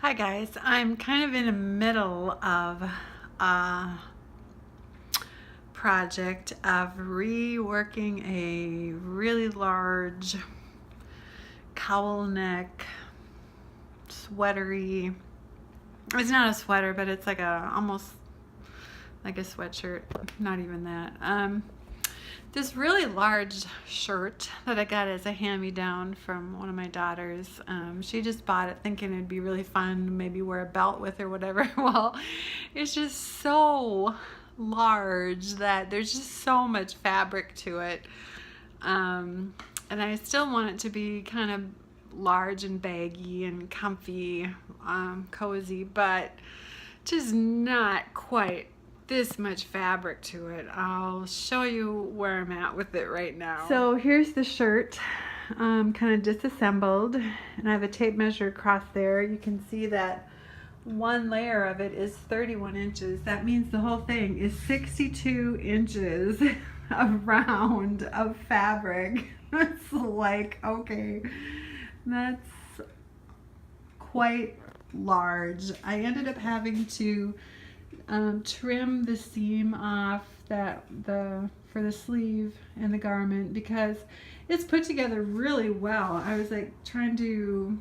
Hi guys, I'm kind of in the middle of a project of reworking a really large cowl neck sweatery. It's not a sweater, but it's like almost like a sweatshirt, not even that. This really large shirt that I got as a hand-me-down from one of my daughters. She just bought it thinking it'd be really fun to maybe wear a belt with or whatever. Well, it's just so large that there's just so much fabric to it. And I still want it to be kind of large and baggy and comfy, cozy, but just not quite this much fabric to it. I'll show you where I'm at with it right now. So here's the shirt, kind of disassembled, and I have a tape measure across there. You can see that one layer of it is 31 inches. That means the whole thing is 62 inches around of fabric. It's like, okay, that's quite large. I ended up having to trim the seam off for the sleeve and the garment because it's put together really well. I was like trying to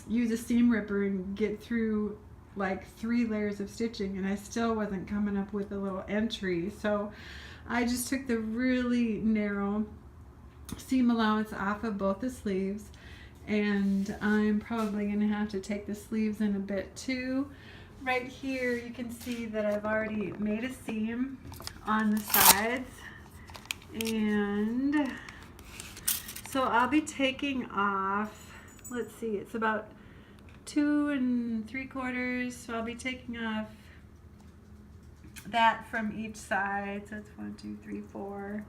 use a seam ripper and get through like 3 layers of stitching, and I still wasn't coming up with a little entry. So I just took the really narrow seam allowance off of both the sleeves, and I'm probably going to have to take the sleeves in a bit too. Right here you can see that I've already made a seam on the sides, and so I'll be taking off, let's see, it's about 2 3/4, so I'll be taking off that from each side. So it's 1, 2, 3, 4,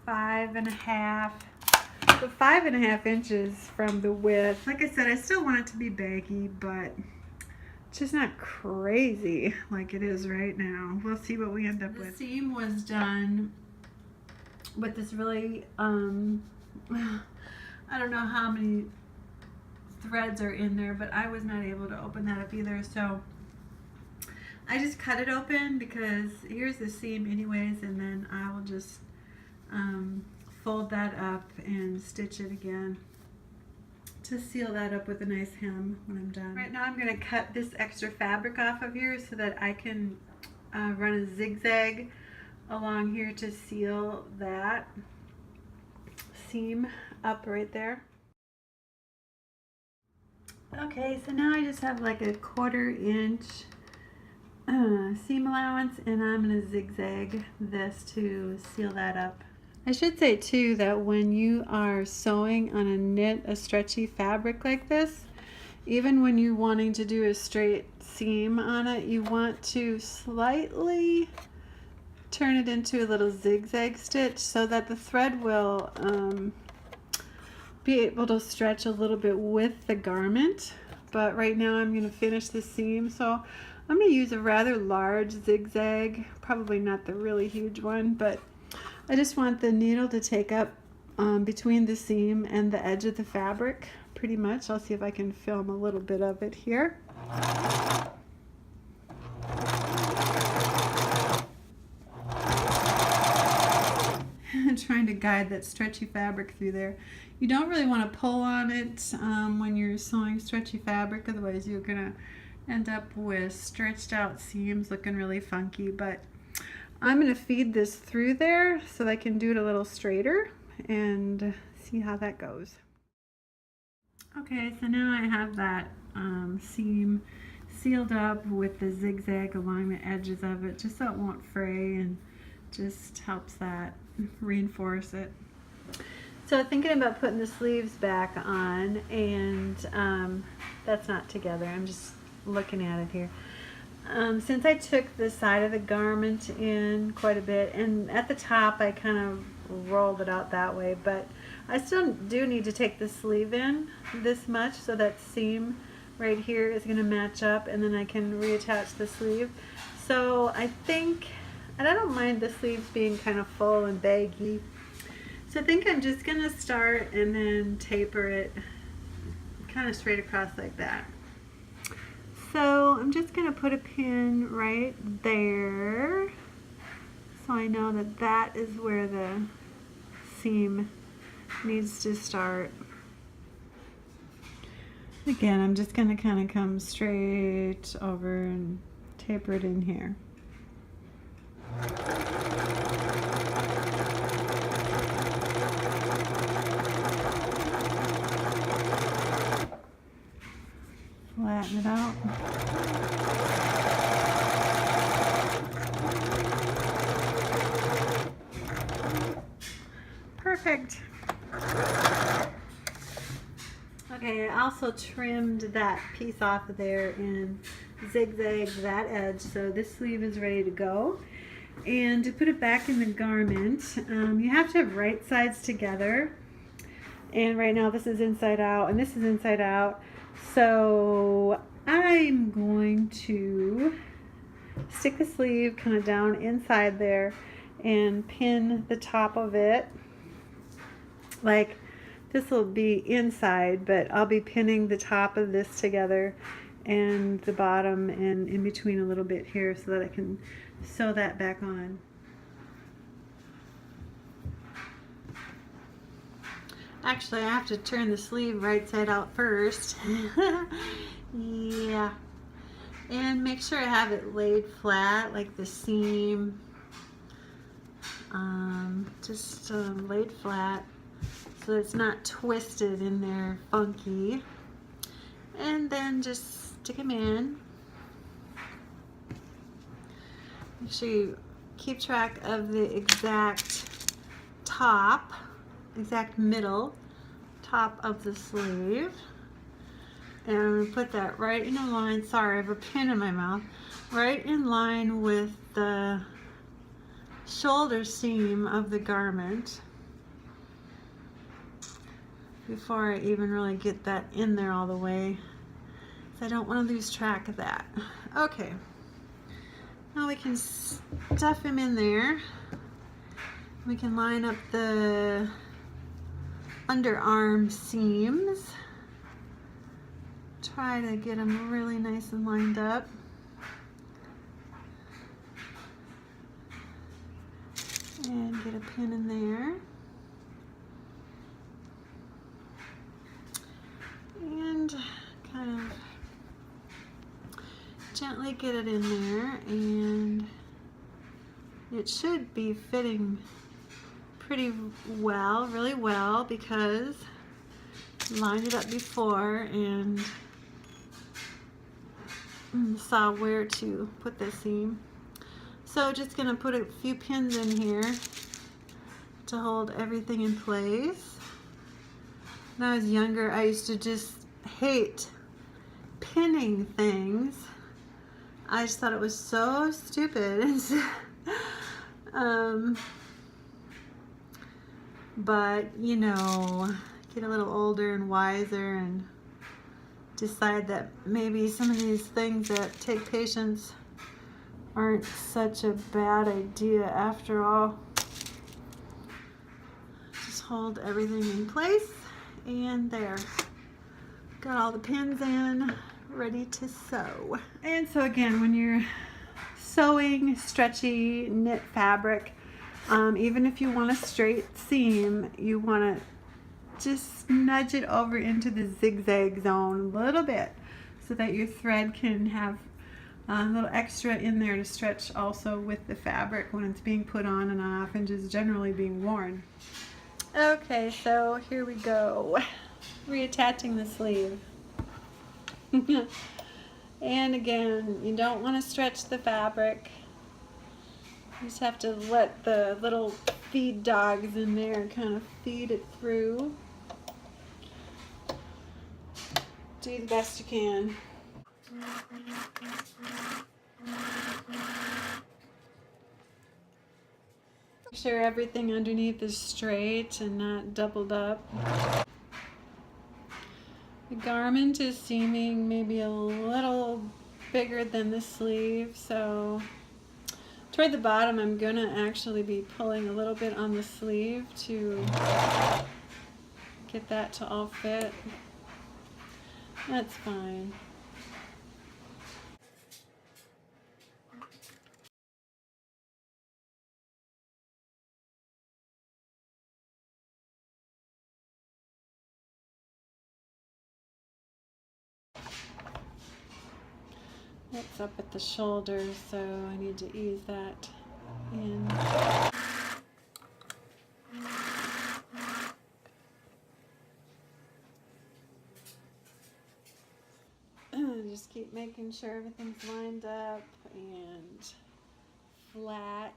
5.5. So 5.5 inches from the width. Like I said, I still want it to be baggy, but it's just not crazy like it is right now. We'll see what we end up with. The seam was done with this really, I don't know how many threads are in there, but I was not able to open that up either. So I just cut it open because here's the seam anyways, and then I will just fold that up and stitch it again to seal that up with a nice hem when I'm done. Right now I'm going to cut this extra fabric off of here so that I can run a zigzag along here to seal that seam up right there. Okay, so now I just have like a 1/4 inch seam allowance, and I'm going to zigzag this to seal that up. I should say too that when you are sewing on a stretchy fabric like this, even when you're wanting to do a straight seam on it, you want to slightly turn it into a little zigzag stitch so that the thread will be able to stretch a little bit with the garment. But right now I'm going to finish the seam, so I'm going to use a rather large zigzag, probably not the really huge one, but I just want the needle to take up between the seam and the edge of the fabric pretty much. I'll see if I can film a little bit of it here. Trying to guide that stretchy fabric through there. You don't really want to pull on it when you're sewing stretchy fabric, otherwise you're going to end up with stretched out seams looking really funky. But I'm going to feed this through there so that I can do it a little straighter and see how that goes. Okay, so now I have that seam sealed up with the zigzag along the edges of it, just so it won't fray, and just helps that reinforce it. So thinking about putting the sleeves back on, and that's not together, I'm just looking at it here. Since I took the side of the garment in quite a bit, and at the top I kind of rolled it out that way, but I still do need to take the sleeve in this much so that seam right here is going to match up, and then I can reattach the sleeve. So I think, and I don't mind the sleeves being kind of full and baggy, so I think I'm just going to start and then taper it kind of straight across like that. I'm just going to put a pin right there so I know that that is where the seam needs to start. Again, I'm just going to kind of come straight over and taper it in here. Flatten it out. Perfect. Okay, I also trimmed that piece off of there and zigzagged that edge, so this sleeve is ready to go. And to put it back in the garment, you have to have right sides together. And right now this is inside out and this is inside out. So I'm going to stick the sleeve kind of down inside there and pin the top of it. Like this will be inside, but I'll be pinning the top of this together and the bottom and in between a little bit here so that I can sew that back on. Actually, I have to turn the sleeve right side out first. Yeah. And make sure I have it laid flat, like the seam. Just laid flat so it's not twisted in there funky. And then just stick them in. Make sure you keep track of the exact top, exact middle top of the sleeve. And I'm going to put that right in a line, sorry I have a pin in my mouth, right in line with the shoulder seam of the garment before I even really get that in there all the way. So I don't want to lose track of that. Okay, now we can stuff him in there. We can line up the underarm seams. Try to get them really nice and lined up. And get a pin in there. And kind of gently get it in there, and it should be fitting pretty well, really well, because I lined it up before and saw where to put the seam. So just gonna put a few pins in here to hold everything in place. When I was younger, I used to just hate pinning things. I just thought it was so stupid. But you know, get a little older and wiser and decide that maybe some of these things that take patience aren't such a bad idea after all. Just hold everything in place, and there. Got all the pins in, ready to sew. And so again, when you're sewing stretchy knit fabric, even if you want a straight seam, you want to just nudge it over into the zigzag zone a little bit so that your thread can have a little extra in there to stretch also with the fabric when it's being put on and off and just generally being worn. Okay, so here we go. Reattaching the sleeve. And again, you don't want to stretch the fabric. You just have to let the little feed dogs in there kind of feed it through. Do the best you can. Make sure everything underneath is straight and not doubled up. The garment is seeming maybe a little bigger than the sleeve, so toward the bottom I'm going to actually be pulling a little bit on the sleeve to get that to all fit. That's fine. It's up at the shoulder, so I need to ease that in. Just keep making sure everything's lined up and flat.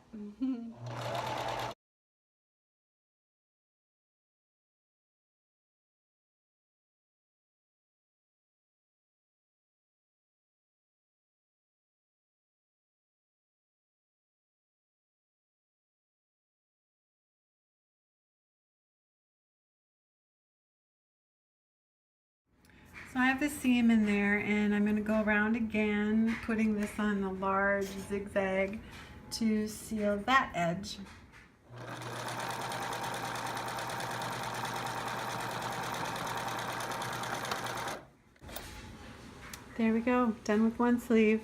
So I have the seam in there, and I'm going to go around again, putting this on the large zigzag to seal that edge. There we go, done with one sleeve.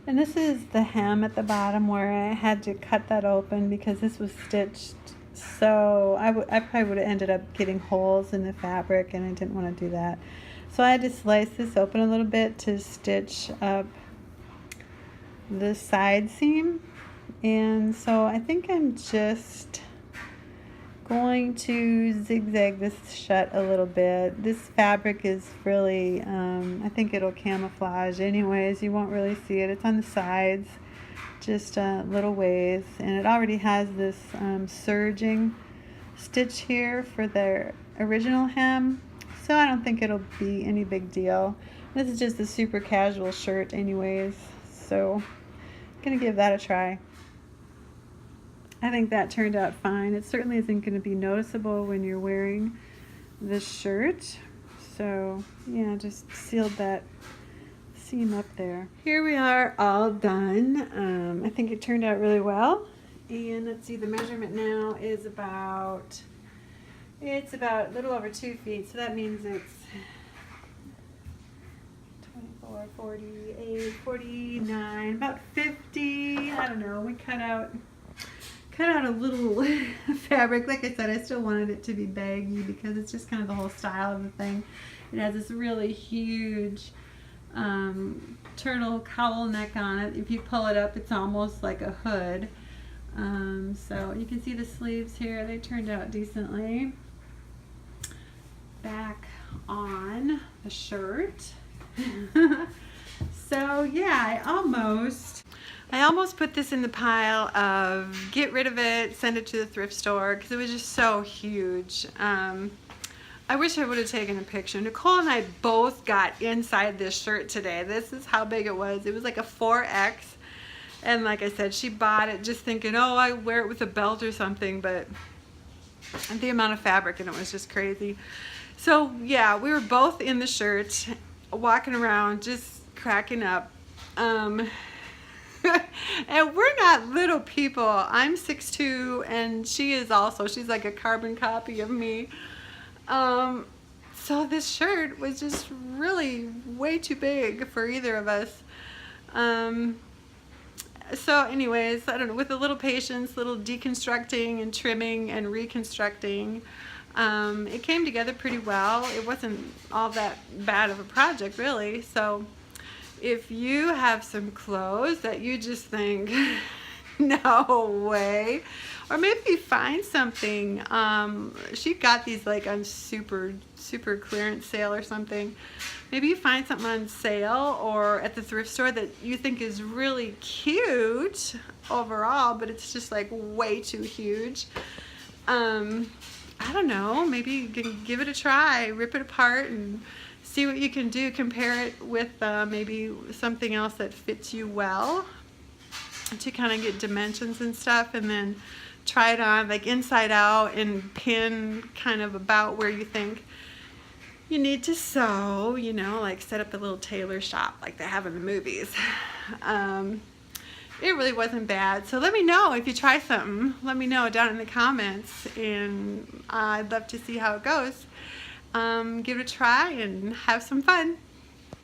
And this is the hem at the bottom where I had to cut that open because this was stitched. So I probably would have ended up getting holes in the fabric, and I didn't want to do that. So I had to slice this open a little bit to stitch up the side seam. And so I think I'm just going to zigzag this shut a little bit. This fabric is really, I think it'll camouflage anyways. You won't really see it. It's on the sides, just little ways. And it already has this serging stitch here for their original hem. So I don't think it'll be any big deal. This is just a super casual shirt anyways. So I'm gonna give that a try. I think that turned out fine. It certainly isn't going to be noticeable when you're wearing this shirt. So yeah, just sealed that seam up there. Here we are, all done. I think it turned out really well. And let's see, the measurement now is about, it's about a little over 2 feet. So that means it's 24, 48, 49, about 50. I don't know. We cut out a little fabric. Like I said, I still wanted it to be baggy because it's just kind of the whole style of the thing. It has this really huge turtle cowl neck on it. If you pull it up, it's almost like a hood. So you can see the sleeves here. They turned out decently. Back on the shirt. So yeah, I almost put this in the pile of get rid of it, send it to the thrift store, because it was just so huge. I wish I would have taken a picture. Nicole and I both got inside this shirt today. This is how big it was. It was like a 4X. And like I said, she bought it just thinking, oh, I wear it with a belt or something, but the amount of fabric in it was just crazy. So yeah, we were both in the shirt, walking around, just cracking up. And we're not little people. I'm 6'2", and she is also. She's like a carbon copy of me. So this shirt was just really way too big for either of us. So anyways, I don't know, with a little patience, little deconstructing and trimming and reconstructing, it came together pretty well. It wasn't all that bad of a project, really. So if you have some clothes that you just think, no way, or maybe you find something, she got these like on super clearance sale or something. Maybe you find something on sale or at the thrift store that you think is really cute overall, but it's just like way too huge. I don't know, maybe you can give it a try, rip it apart and see what you can do. Compare it with maybe something else that fits you well to kind of get dimensions and stuff, and then try it on like inside out and pin kind of about where you think you need to sew, you know, like set up a little tailor shop like they have in the movies. It really wasn't bad. So let me know if you try something. Let me know down in the comments, and I'd love to see how it goes. Give it a try and have some fun.